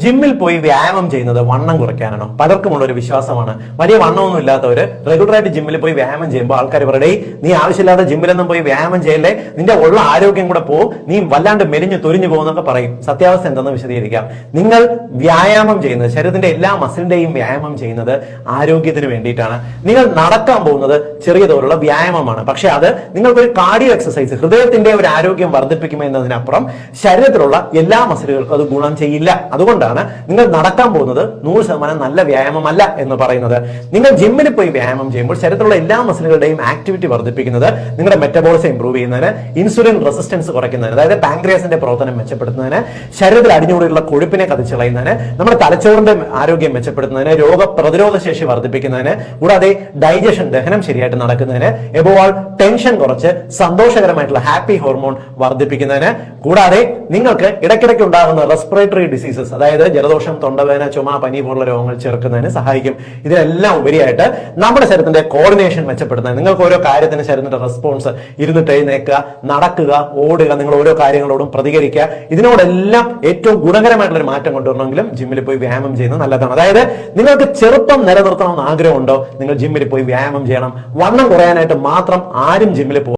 ജിമ്മിൽ പോയി വ്യായാമം ചെയ്യുന്നത് വണ്ണം കുറയ്ക്കാനാണോ? പലർക്കുമുള്ള ഒരു വിശ്വാസമാണ്. വലിയ വണ്ണമൊന്നും ഇല്ലാത്തവര് റെഗുലറായിട്ട് ജിമ്മിൽ പോയി വ്യായാമം ചെയ്യുമ്പോൾ ആൾക്കാർ പറയേ, നീ ആവശ്യമില്ലാതെ ജിമ്മിലൊന്നും പോയി വ്യായാമം ചെയ്യല്ലേ, നിന്റെ ഉള്ള ആരോഗ്യം കൂടെ പോകും, നീ വല്ലാണ്ട് മെലിഞ്ഞു തൊരിഞ്ഞു പോകുന്നൊക്കെ പറയും. സത്യാവസ്ഥ എന്തെന്ന് വിശദീകരിക്കാം. നിങ്ങൾ വ്യായാമം ചെയ്യുന്നത്, ശരീരത്തിന്റെ എല്ലാ മസിലിന്റെയും വ്യായാമം ചെയ്യുന്നത് ആരോഗ്യത്തിന് വേണ്ടിയിട്ടാണ്. നിങ്ങൾ നടക്കാൻ പോകുന്നത് ചെറിയ തോതിലുള്ള വ്യായാമമാണ്. പക്ഷെ അത് നിങ്ങൾക്കൊരു കാർഡിയോ എക്സസൈസ്, ഹൃദയത്തിന്റെ ഒരു ആരോഗ്യം വർദ്ധിപ്പിക്കുമെന്നതിനപ്പുറം ശരീരത്തിലുള്ള എല്ലാ മസിലുകൾക്കും അത് ഗുണം ചെയ്യില്ല. അതുകൊണ്ടാണ് നിങ്ങൾ നടക്കാൻ പോകുന്നത് 100% നല്ല വ്യായാമമല്ല എന്ന് പറയുന്നത്. നിങ്ങൾ ജിമ്മിൽ പോയി വ്യായാമം ചെയ്യുമ്പോൾ ശരീരത്തിലുള്ള എല്ലാ മസിലുകളുടെയും ആക്ടിവിറ്റി വർദ്ധിപ്പിക്കുന്നത് നിങ്ങളുടെ മെറ്റബോളിസം ഇംപ്രൂവ് ചെയ്യുന്നതിന്, ഇൻസുലിൻ റെസിസ്റ്റൻസ് കുറയ്ക്കുന്നതിന്, അതായത് പാൻക്രിയാസിന്റെ പ്രവർത്തനം മെച്ചപ്പെടുത്തുന്നതിന്, ശരീരത്തിൽ അടിഞ്ഞുകൂടിയുള്ള കൊഴുപ്പിനെ കത്തിച്ചു കളയുന്നതിന്, നമ്മുടെ തലച്ചോറിന്റെ ആരോഗ്യം മെച്ചപ്പെടുത്തുന്നതിന്, രോഗപ്രതിരോധ ശേഷി വർദ്ധിപ്പിക്കുന്നതിന്, കൂടാതെ ഡൈജഷൻ, ദഹനം ശരിയായിട്ട് നടക്കുന്നതിന്, എബോൾ ടെൻഷൻ കുറച്ച് സന്തോഷകരമായിട്ടുള്ള ഹാപ്പി ഹോർമോൺ വർദ്ധിപ്പിക്കുന്നതിന്, കൂടാതെ നിങ്ങൾക്ക് ഇടയ്ക്കിടയ്ക്ക് ഉണ്ടാകുന്ന റെസ്പിറേറ്ററി ഡിസീസസ്, അതായത് ജലദോഷം, തൊണ്ടവേദന, ചുമ, പനി പോലുള്ള രോഗങ്ങൾ ചെറുക്കുന്നതിന് സഹായിക്കും. ഇതിനെല്ലാം ഉപരിയായിട്ട് നമ്മുടെ ശരീരത്തിന്റെ കോർഡിനേഷൻ മെച്ചപ്പെടുത്തുന്നത്, നിങ്ങൾക്ക് ഓരോ കാര്യത്തിന് ശരീരത്തിന്റെ റെസ്പോൺസ്, ഇരുന്നിട്ട് എഴുന്നേൽക്കുക, നടക്കുക, ഓടുക, നിങ്ങൾ ഓരോ കാര്യങ്ങളോടും പ്രതികരിക്കുക, ഇതിനോടെല്ലാം ഏറ്റവും ഗുണകരമായിട്ടുള്ള ഒരു മാറ്റം കൊണ്ടുവരണമെങ്കിലും ജിമ്മിൽ പോയി വ്യായാമം ചെയ്യുന്നത് നല്ലതാണ്. അതായത് നിങ്ങൾക്ക് ചെറുപ്പം നിലനിർത്തണമെന്ന് ആഗ്രഹമുണ്ടോ, നിങ്ങൾ ജിമ്മിൽ പോയി വ്യായാമം ചെയ്യണം. വണ്ണം കുറയാനായിട്ട് മാത്രം ആരും ജിമ്മിൽ പോകും